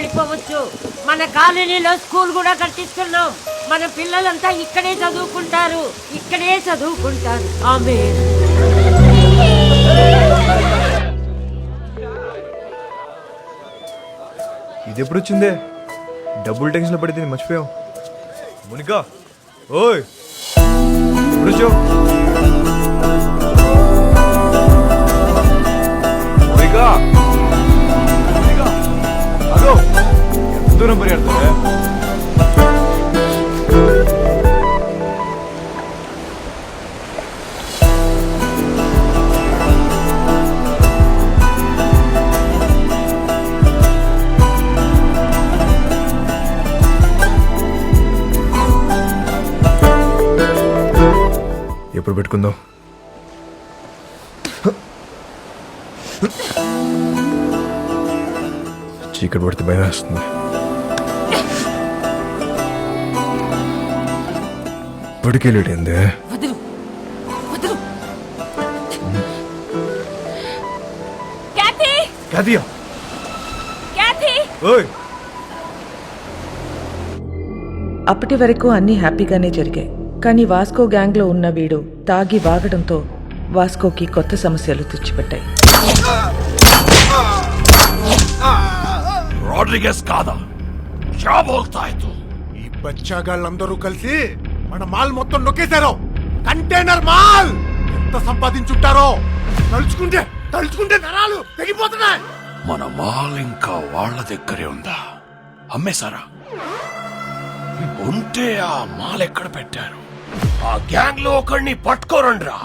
వెళ్ళిపోవచ్చు. మన కాలనీలో స్కూల్ కూడా కట్టిస్తున్నాం. మన పిల్లలంతా ఇక్కడే చదువుకుంటారు. ఆమేన్. ఇది ఎప్పుడు వచ్చిందే? డబ్బులు టెన్షన్ పడితే మర్చిపోయాం. మునికా ఓయ్ ఎప్పుడు వచ్చావు? మునికా అదో ఎంత దూరం పరిగెడతావే? ఎప్పుడు పెట్టుకుందాం? చీకటి పడితే భయం వేస్తుంది. ఇప్పటికే లేట్ అయిందే. అప్పటి వరకు అన్నీ హ్యాపీగానే జరిగాయి. కానీ వాస్కో గ్యాంగ్లో ఉన్న వీడు తాగి వాగడంతో వాస్కోకి కొత్త సమస్యలు తెచ్చిపెట్టాయి. రోడ్రిగస్ కాదా? క్యా బోల్తా హై తూ? ఈ బచ్చాగాళ్ళందరూ కలిసి మన మాల్ మొత్తం నొక్కేశారు. కంటైనర్ మాల్ ఎంత సంపాదించుంటారో తలుచుకుంటే నరాలు తెగిపోతున్నాయి. మన మాల్ ఇంకా వాళ్ళ దగ్గరే ఉందా? అమ్మేశారా? ఉంటే ఆ మాల్ ఎక్కడ పెట్టారు? ఆ గ్యాంగ్ లో ఒకరిని పట్టుకోరండ్రా.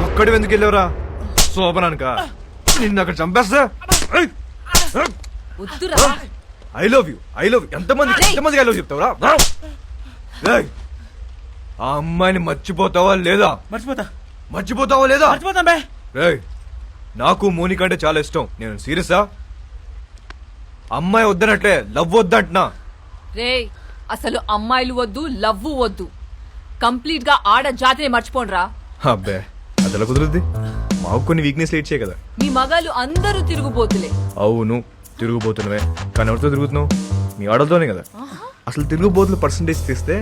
ఒక్కడి ఎందుకు వెళ్ళావురా? శోభనానిక నిన్ను అక్కడ చంపేస్తా. ఐ లవ్ యూ ఎంతమందికి ఐ లవ్ చెప్తావురా? ఆ అమ్మాయిని మర్చిపోతావా లేదా? మర్చిపోతావా లేదా? నాకు మోనిక అంటే చాలా ఇష్టం. నేను సీరియసా? అమ్మాయి వద్దనట్లే, లవ్ వద్దంటున్నా. రే అసలు అమ్మాయిలు వద్దు, లవ్వు వద్దు. కంప్లీట్ గా ఆడ జాతిని మర్చిపోండ్రా. అబ్బే అదెలా కుదురుద్ది? మాకు కొన్ని వీక్నెస్ లేట్ చేయ కదా. మీ మగాళ్ళు అందరూ తిరుగుబోతులే. అవును తిరుగుబోతున్నవే, కానీ ఎవరితో తిరుగుతున్నావు? మీ ఆడలతోనే కదా. అసలు తిరుగుబోతుల పర్సంటేజ్ తీస్తే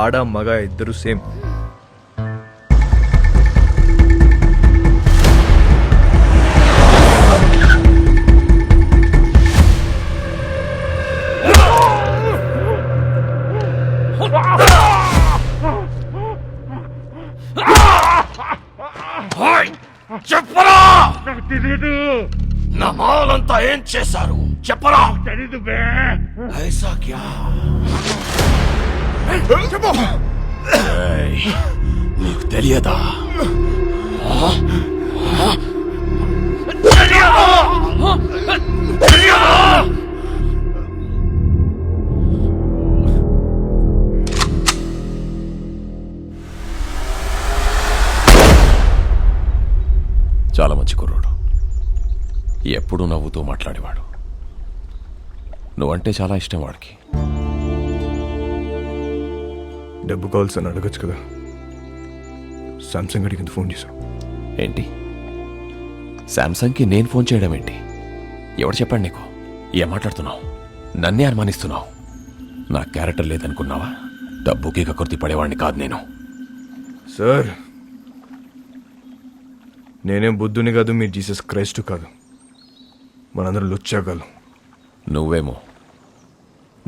ఆడ మగ ఇద్దరు సేమ్. చెప్పరా? నా మాలంతా ఏం చేశారు చెప్పరా? తెలీదు బే. ఐసా క్యా? నీకు తెలియదా? చాలా మంచి కుర్రోడు, ఎప్పుడూ నవ్వుతూ మాట్లాడేవాడు. నువ్వంటే చాలా ఇష్టం వాడికి. డబ్బు కావాల్సి అని అడగచ్చు కదా. సామ్సంగ్ అడిగింది ఫోన్ చేశావు ఏంటి? శాంసంగ్కి నేను ఫోన్ చేయడం ఏంటి? ఎవడు చెప్పాడు నీకు? ఏం మాట్లాడుతున్నావు? నన్నే అనుమానిస్తున్నావు. నా క్యారెక్టర్ లేదనుకున్నావా? డబ్బుకి కకృతి పడేవాడిని కాదు నేను. సార్ నేనేం బుద్ధుని కాదు, మీరు జీసస్ క్రైస్ట్ కాదు. మనందరం లుచ్చాగాలు. నువ్వేమో,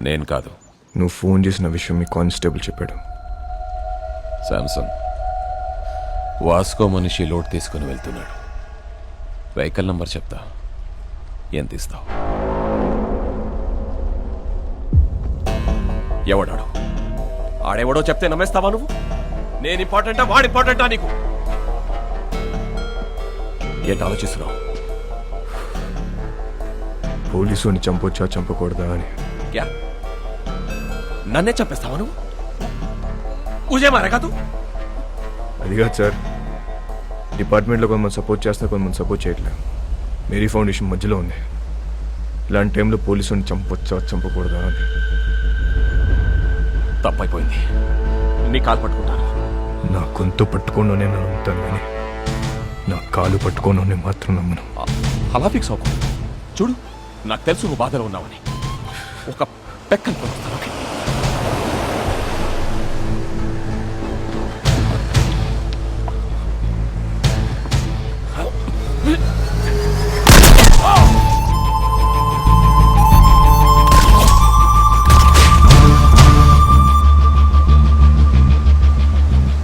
నేను కాదు. నువ్వు ఫోన్ చేసిన విషయం మీ కానిస్టేబుల్ చెప్పాడు. శాంసంగ్ వాస్కో మనిషి లోడ్ తీసుకుని వెళ్తున్నాడు. వెహికల్ నంబర్ చెప్తా, ఎంత ఇస్తావు? ఎవడాడు? ఆడెవడో చెప్తే నమ్మేస్తావా నువ్వు? నేను ఇంపార్టెంటా వాడు ఇంపార్టెంటా నీకు? ఏంటి ఆలోచిస్తున్నావు? పోలీసుని చంపొచ్చా చంపకూడదా అని. క్యా నన్నే చంపేస్తావా నువ్వు? ఊజే మారేగా తూ? అది కాదు సార్, డిపార్ట్మెంట్లో కొంతమంది సపోర్ట్ చేస్తున్నారు, కొంతమంది సపోర్ట్ చేయట్లేదు. మేరీ ఫౌండేషన్ మధ్యలో ఉంది. ఇలాంటి టైంలో పోలీసుని చంపొచ్చా చంపకూడదా అని. తప్పైపోయింది. నీ కాలు పట్టుకుంటాను. నా గొంతు పట్టుకోను నేను నమ్ముతాను, కానీ నా కాలు పట్టుకోను నేను మాత్రం నమ్మను. అలా ఫిక్స్ అవ్వకు. చూడు, నాకు తెలుసు నువ్వు బాధలో ఉన్నావని. ఒక పెక్కను కొనుస్తాను. ఓకే?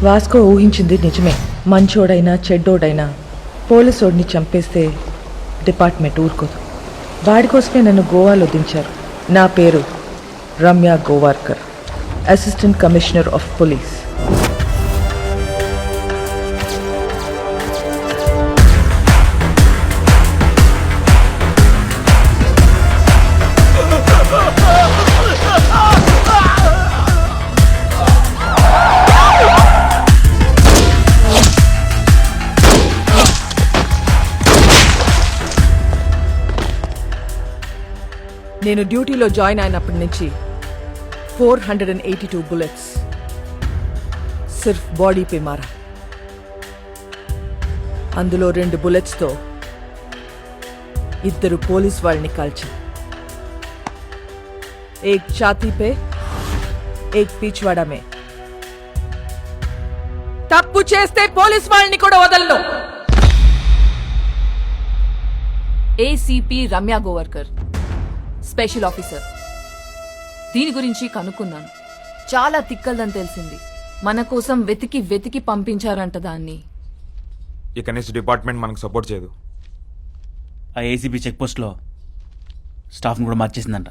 వాస్కో ఊహించింది నిజమే. మంచోడైనా చెడ్డోడైనా పోలీసోడిని చంపేస్తే డిపార్ట్మెంట్ ఊరుకోదు. వాడి కోసమే నన్ను గోవాలో దించారు. నా పేరు Ramya Gowarkar, assistant commissioner of police. నేను డ్యూటీలో జాయిన్ అయినప్పటి నుంచి 482 బుల్లెట్స్ సిర్ఫ్ బాడీ పే మారా. అందులో 2 బుల్లెట్స్తో 2 పోలీస్ వాళ్ళని కాల్చా. ఏక్ ఛాతీ పే, ఏక్ పీచ్వాడా మే. తప్పు చేస్తే పోలీస్ వాళ్ళని కూడా వదలను. ACP Ramya Gowarkar, special officer. దీని గురించి కనుక్కున్నాను. చాలా తిక్కల్దని తెలిసింది. మన కోసం వెతికి వెతికి పంపించారంట దాన్ని. ఇక నెక్స్ట్ డిపార్ట్మెంట్ మనకు సపోర్ట్ చేయదు. ఆ ఏసీబీ చెక్ పోస్ట్లో స్టాఫ్ని కూడా మార్చేసిందంట.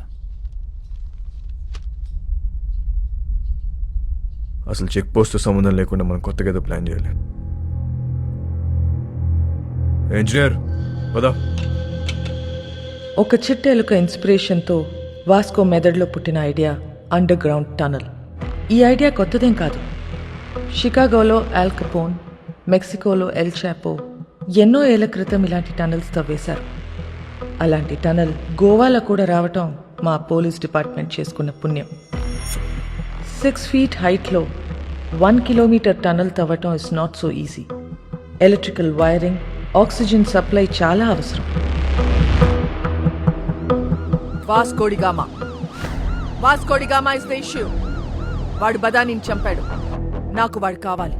అసలు చెక్ పోస్ట్ సంబంధం లేకుండా మనం కొత్తగా ఏదో ప్లాన్ చేయాలి. ఇంజనీర్ పదా. ఒక చిట్టెలుక ఇన్స్పిరేషన్తో వాస్కో మెదడులో పుట్టిన ఐడియా అండర్ గ్రౌండ్ టనల్. ఈ ఐడియా కొత్తదేం కాదు. షికాగోలో ఆల్ కపోన్, మెక్సికోలో ఎల్ చాపో ఎన్నో ఏళ్ల క్రితం ఇలాంటి టనల్స్ తవ్వేశారు. అలాంటి టనల్ గోవాలో కూడా రావటం మా పోలీస్ డిపార్ట్మెంట్ చేసుకున్న పుణ్యం. 6 feet హైట్లో 1 kilometer టనల్ తవ్వటం is not so easy. Electrical wiring, oxygen supply చాలా అవసరం. Vasco da Gama is the issue. వాడు బదానిని చంపాడు. నాకు వాడు కావాలి.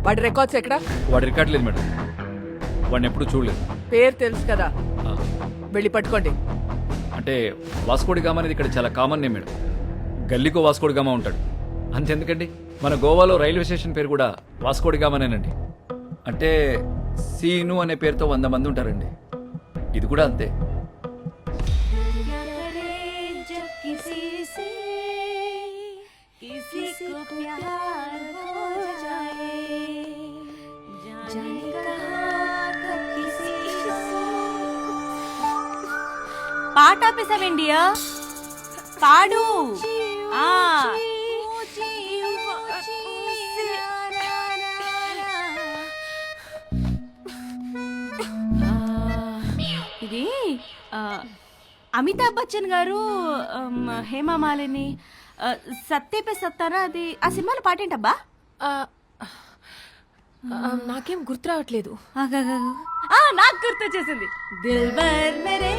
వాడి రికార్డ్స్ ఎక్కడా? వాడి రికార్డ్ లేదు మేడం. వాడిని ఎప్పుడు చూడలేదు. పేరు తెలుసు కదా, వెళ్ళి పట్టుకోండి. అంటే వాస్కోడిగామా అనేది ఇక్కడ చాలా కామన్ నేమ్ మేడం. గల్లీకో వాస్కోడిగామా ఉంటాడు. అంతెందుకండి, మన గోవాలో రైల్వే స్టేషన్ పేరు కూడా వాస్కోడిగామానేనండి. అంటే సీను అనే పేరుతో 100 మంది ఉంటారండి. ఇది కూడా అంతే. పాట ఆపేసావేండియా? పాడు. ఇది అమితాబ్ బచ్చన్ గారు, హేమమాలిని, సత్యపే సత్తారా, అది ఆ సినిమాలో పాటేంటబ్బా? నాకేం గుర్తు రావట్లేదు. నాకు గుర్తొచ్చేసింది. దిల్బర్ మేరే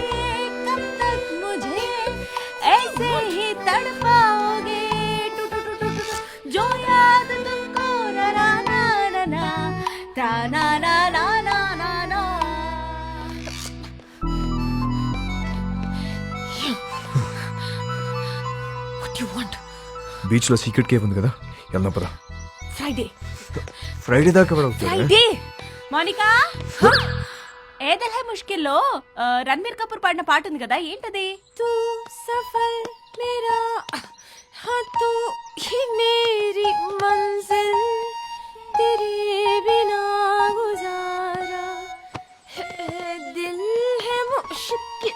కబ్ తక్ ముझे ऐसे ही तड़पाओगे टू टू टू टू जो याद तुमको ना ना ना ना ता ना ना ना ना ना ना. What do you want? Beach లో సీక్రెట్ కేవ్ ఉంది కదా, వెళ్దాం పదా. ఫ్రైడే దాకా ఎవరు అవుతారు? ఫ్రైడే. మోనికా, ఏదల్ హై ముష్కిల్లో రణ్బీర్ కపూర్ పాడిన పాట ఉంది కదా, ఏంటది? తూ సఫర్ మేరా हाँ तू ही मेरी मंजिल तेरे बिना गुजारा दिल है मुश्किल